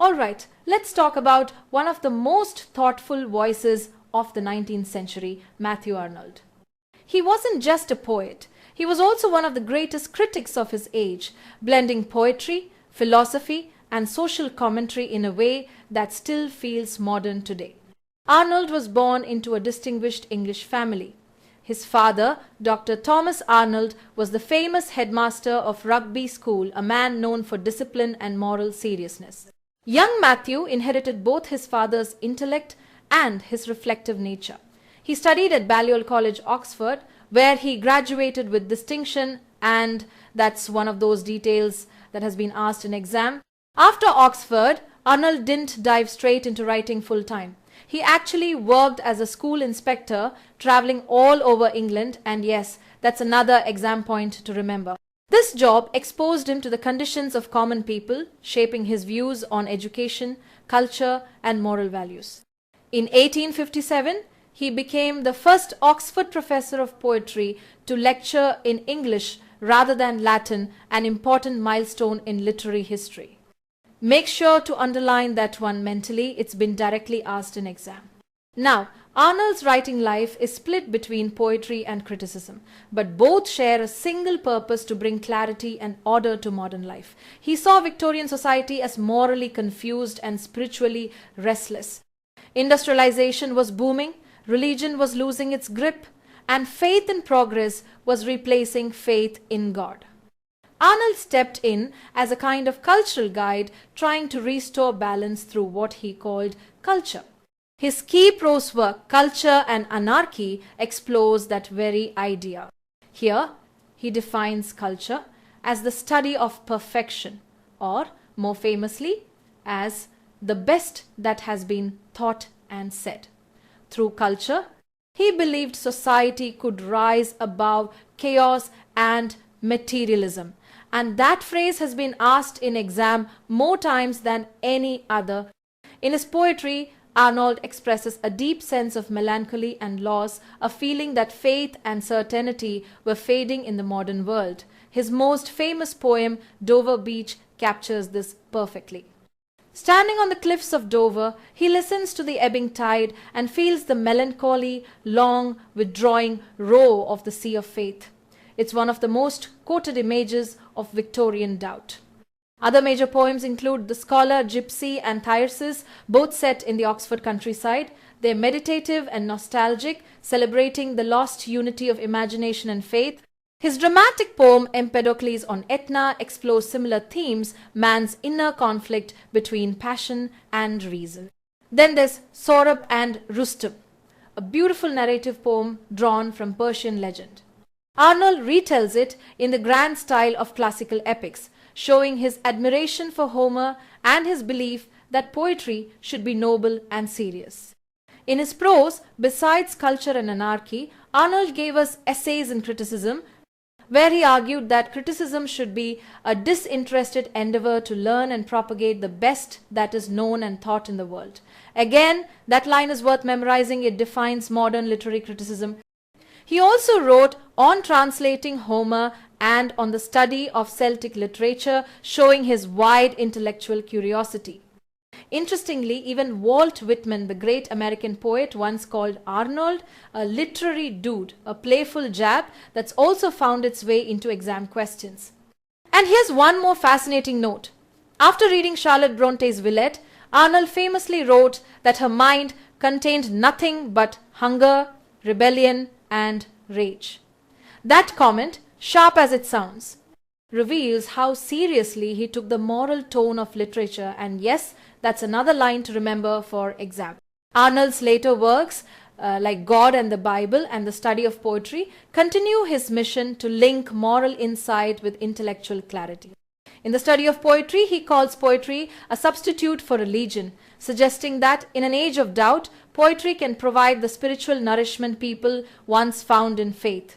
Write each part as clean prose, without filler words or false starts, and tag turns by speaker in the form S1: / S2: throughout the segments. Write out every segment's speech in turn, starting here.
S1: Alright, let's talk about one of the most thoughtful voices of the 19th century, Matthew Arnold. He wasn't just a poet, he was also one of the greatest critics of his age, blending poetry, philosophy, and social commentary in a way that still feels modern today. Arnold was born into a distinguished English family. His father, Dr. Thomas Arnold, was the famous headmaster of Rugby School, a man known for discipline and moral seriousness. Young Mathew inherited both his father's intellect and his reflective nature. He studied at Balliol College, Oxford, where he graduated with distinction, and that's one of those details that has been asked in exam. After Oxford, Arnold didn't dive straight into writing full-time. He actually worked as a school inspector, traveling all over England, and yes, that's another exam point to remember. This job exposed him to the conditions of common people, shaping his views on education, culture, and moral values. In 1857, he became the first Oxford professor of poetry to lecture in English rather than Latin, an important milestone in literary history. Make sure to underline that one mentally, it's been directly asked in exam. Now, Arnold's writing life is split between poetry and criticism, but both share a single purpose to bring clarity and order to modern life. He saw Victorian society as morally confused and spiritually restless. Industrialization was booming, religion was losing its grip, and faith in progress was replacing faith in God. Arnold stepped in as a kind of cultural guide, trying to restore balance through what he called culture. His key prose work, Culture and Anarchy, explores that very idea. Here, he defines culture as the study of perfection, or more famously, as the best that has been thought and said. Through culture, he believed society could rise above chaos and materialism. And that phrase has been asked in exam more times than any other. In his poetry, Arnold expresses a deep sense of melancholy and loss, a feeling that faith and certainty were fading in the modern world. His most famous poem, Dover Beach, captures this perfectly. Standing on the cliffs of Dover, he listens to the ebbing tide and feels the melancholy, long, withdrawing roar of the sea of faith. It's one of the most quoted images of Victorian doubt. Other major poems include The Scholar, Gypsy, and Thyrsis, both set in the Oxford countryside. They're meditative and nostalgic, celebrating the lost unity of imagination and faith. His dramatic poem, Empedocles on Etna, explores similar themes, man's inner conflict between passion and reason. Then there's Sohrab and Rustum, a beautiful narrative poem drawn from Persian legend. Arnold retells it in the grand style of classical epics, showing his admiration for Homer and his belief that poetry should be noble and serious. In his prose, besides Culture and Anarchy, Arnold gave us Essays in Criticism, where he argued that criticism should be a disinterested endeavor to learn and propagate the best that is known and thought in the world. Again, that line is worth memorizing. It defines modern literary criticism. He also wrote on translating Homer and on the study of Celtic literature, showing his wide intellectual curiosity. Interestingly, even Walt Whitman, the great American poet, once called Arnold a literary dude, a playful jab that's also found its way into exam questions. And here's one more fascinating note. After reading Charlotte Bronte's Villette, Arnold famously wrote that her mind contained nothing but hunger, rebellion, and rage. That comment, sharp as it sounds, reveals how seriously he took the moral tone of literature, and yes, that's another line to remember for exam. Arnold's later works, like God and the Bible and the study of poetry, continue his mission to link moral insight with intellectual clarity. In the study of poetry, he calls poetry a substitute for religion, suggesting that in an age of doubt, poetry can provide the spiritual nourishment people once found in faith.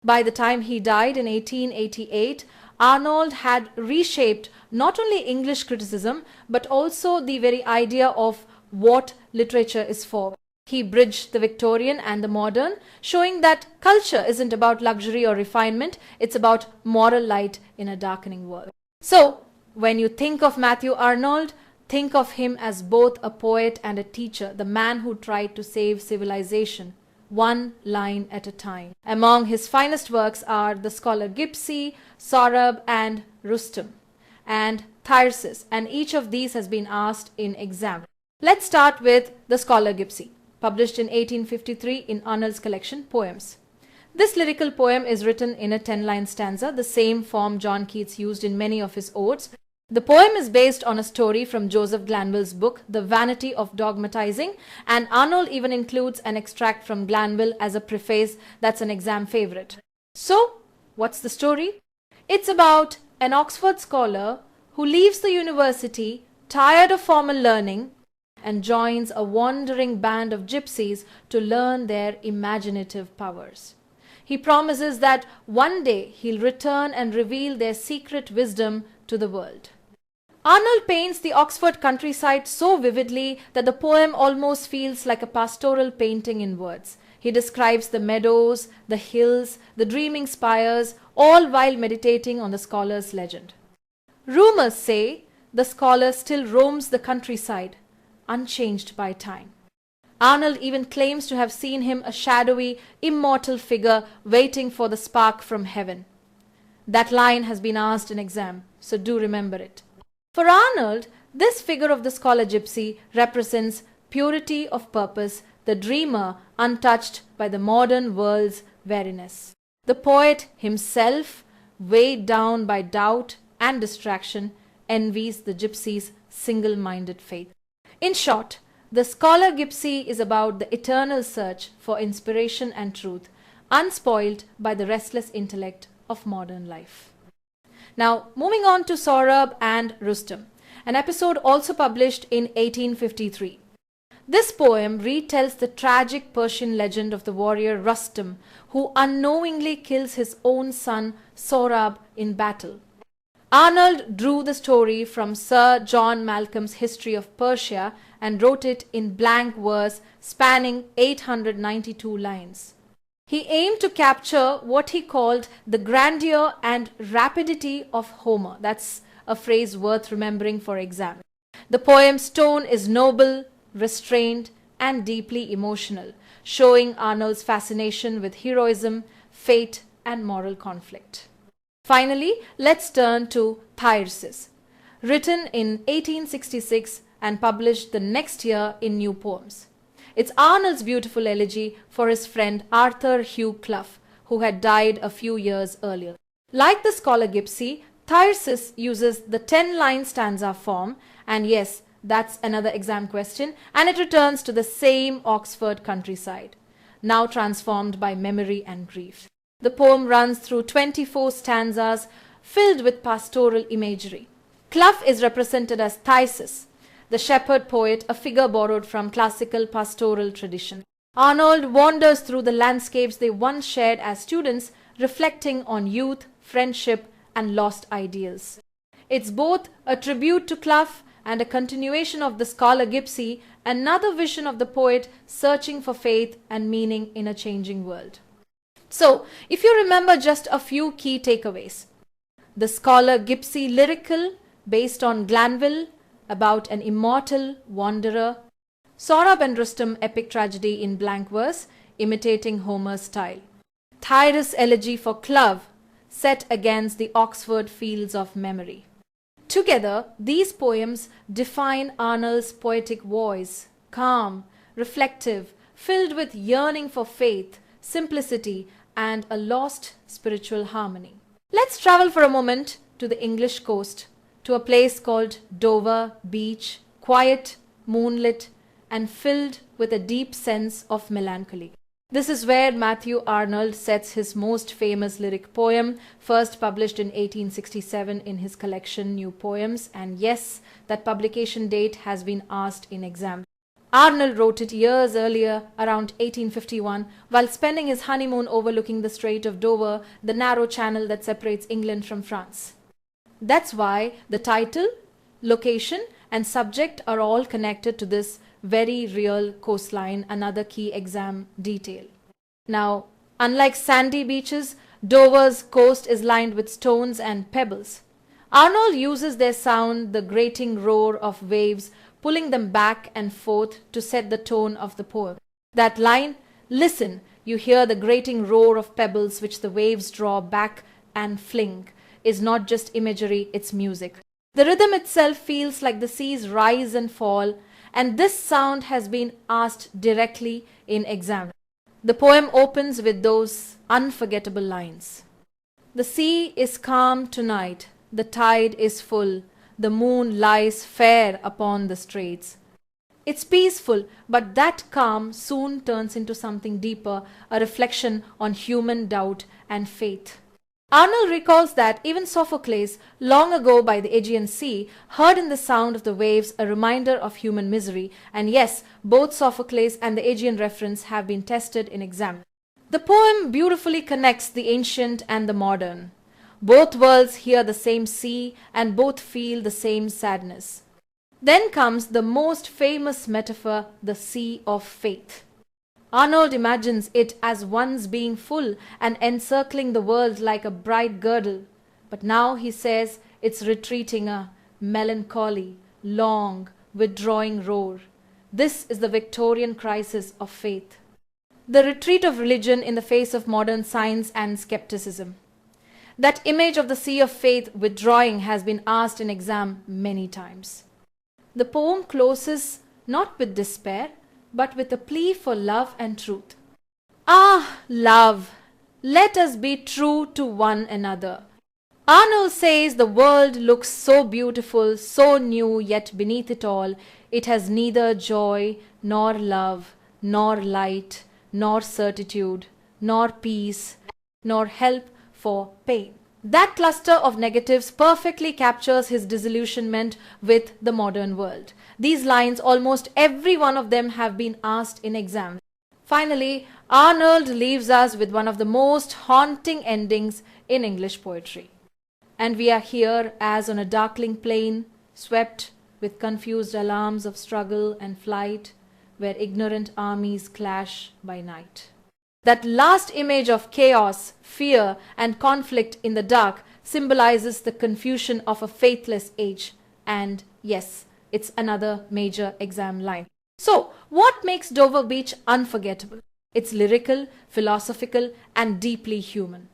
S1: By the time he died in 1888, Arnold had reshaped not only English criticism, but also the very idea of what literature is for. He bridged the Victorian and the modern, showing that culture isn't about luxury or refinement, it's about moral light in a darkening world. So, when you think of Matthew Arnold, Think of him as both a poet and a teacher, the man who tried to save civilization, one line at a time. Among his finest works are the scholar Gipsy, Sohrab and Rustum, and Thyrsis, and each of these has been asked in exam. Let's start with the scholar Gipsy, published in 1853 in Arnold's collection Poems. This lyrical poem is written in a 10-line stanza, the same form John Keats used in many of his odes. The poem is based on a story from Joseph Glanvill's book, The Vanity of Dogmatizing, and Arnold even includes an extract from Glanvill as a preface that's an exam favorite. So, what's the story? It's about an Oxford scholar who leaves the university tired of formal learning and joins a wandering band of gypsies to learn their imaginative powers. He promises that one day he'll return and reveal their secret wisdom to the world. Arnold paints the Oxford countryside so vividly that the poem almost feels like a pastoral painting in words. He describes the meadows, the hills, the dreaming spires, all while meditating on the scholar's legend. Rumors say the scholar still roams the countryside, unchanged by time. Arnold even claims to have seen him a shadowy, immortal figure waiting for the spark from heaven. That line has been asked in exam, so do remember it. For Arnold, this figure of the scholar gypsy represents purity of purpose, the dreamer untouched by the modern world's weariness. The poet himself, weighed down by doubt and distraction, envies the gypsy's single-minded faith. In short, the scholar Gipsy is about the eternal search for inspiration and truth, unspoiled by the restless intellect of modern life. Now, moving on to Sohrab and Rustum, an episode also published in 1853. This poem retells the tragic Persian legend of the warrior Rustum, who unknowingly kills his own son Sohrab in battle. Arnold drew the story from Sir John Malcolm's History of Persia and wrote it in blank verse spanning 892 lines. He aimed to capture what he called the grandeur and rapidity of Homer. That's a phrase worth remembering for exam. The poem's tone is noble, restrained, and deeply emotional, showing Arnold's fascination with heroism, fate, and moral conflict. Finally, let's turn to Thyrsis, written in 1866 and published the next year in New Poems. It's Arnold's beautiful elegy for his friend Arthur Hugh Clough, who had died a few years earlier. Like the scholar Gipsy, Thyrsis uses the 10-line stanza form, and yes, that's another exam question, and it returns to the same Oxford countryside, now transformed by memory and grief. The poem runs through 24 stanzas filled with pastoral imagery. Clough is represented as Thyrsis, the shepherd poet, a figure borrowed from classical pastoral tradition. Arnold wanders through the landscapes they once shared as students, reflecting on youth, friendship, and lost ideals. It's both a tribute to Clough and a continuation of the scholar Gipsy, another vision of the poet searching for faith and meaning in a changing world. So, if you remember just a few key takeaways. The scholar Gipsy lyrical, based on Glanvill, about an immortal wanderer. Sohrab and Rustum epic tragedy in blank verse, imitating Homer's style. Thyrsis elegy for Clough, set against the Oxford fields of memory. Together, these poems define Arnold's poetic voice, calm, reflective, filled with yearning for faith, simplicity, and a lost spiritual harmony. Let's travel for a moment to the English coast, to a place called Dover Beach, quiet, moonlit, and filled with a deep sense of melancholy. This is where Matthew Arnold sets his most famous lyric poem, first published in 1867 in his collection New Poems, and yes, that publication date has been asked in exam. Arnold wrote it years earlier, around 1851, while spending his honeymoon overlooking the Strait of Dover, the narrow channel that separates England from France. That's why the title, location, and subject are all connected to this very real coastline, another key exam detail. Now, unlike sandy beaches, Dover's coast is lined with stones and pebbles. Arnold uses their sound, the grating roar of waves, pulling them back and forth to set the tone of the poem. That line, "Listen, you hear the grating roar of pebbles which the waves draw back and fling," is not just imagery, it's music. The rhythm itself feels like the seas rise and fall, and this sound has been asked directly in exam. The poem opens with those unforgettable lines. "The sea is calm tonight, the tide is full, the moon lies fair upon the straits." It's peaceful, but that calm soon turns into something deeper, a reflection on human doubt and faith. Arnold recalls that even Sophocles, long ago by the Aegean Sea, heard in the sound of the waves a reminder of human misery, and yes, both Sophocles and the Aegean reference have been tested in exam. The poem beautifully connects the ancient and the modern. Both worlds hear the same sea and both feel the same sadness. Then comes the most famous metaphor, the sea of faith. Arnold imagines it as once being full and encircling the world like a bright girdle, but now he says it's retreating, a melancholy, long, withdrawing roar. This is the Victorian crisis of faith, the retreat of religion in the face of modern science and skepticism. That image of the sea of faith withdrawing has been asked in exam many times. The poem closes not with despair, but with a plea for love and truth. "Ah, love, let us be true to one another." Arnold says the world looks so beautiful, so new, yet beneath it all, it has neither joy, nor love, nor light, nor certitude, nor peace, nor help for pain. That cluster of negatives perfectly captures his disillusionment with the modern world. These lines, almost every one of them, have been asked in exams. Finally, Arnold leaves us with one of the most haunting endings in English poetry. "And we are here as on a darkling plain, swept with confused alarms of struggle and flight, where ignorant armies clash by night." That last image of chaos, fear, and conflict in the dark symbolizes the confusion of a faithless age. And yes, it's another major exam line. So, what makes Dover Beach unforgettable? It's lyrical, philosophical, and deeply human.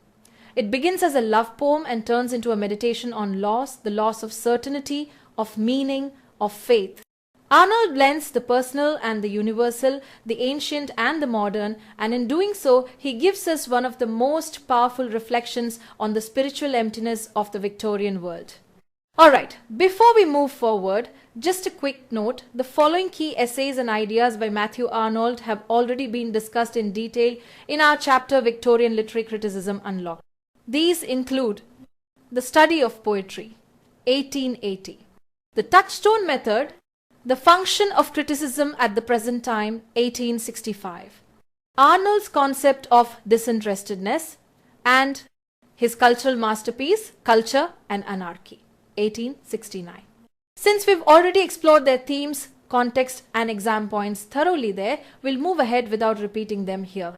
S1: It begins as a love poem and turns into a meditation on loss, the loss of certainty, of meaning, of faith. Arnold blends the personal and the universal, the ancient and the modern, and in doing so, he gives us one of the most powerful reflections on the spiritual emptiness of the Victorian world. Alright, before we move forward, just a quick note, the following key essays and ideas by Matthew Arnold have already been discussed in detail in our chapter Victorian Literary Criticism Unlocked. These include the study of poetry, 1880, the touchstone method, the function of criticism at the present time, 1865, Arnold's concept of disinterestedness, and his cultural masterpiece, Culture and Anarchy, 1869. Since we've already explored their themes, context and exam points thoroughly there, we'll move ahead without repeating them here.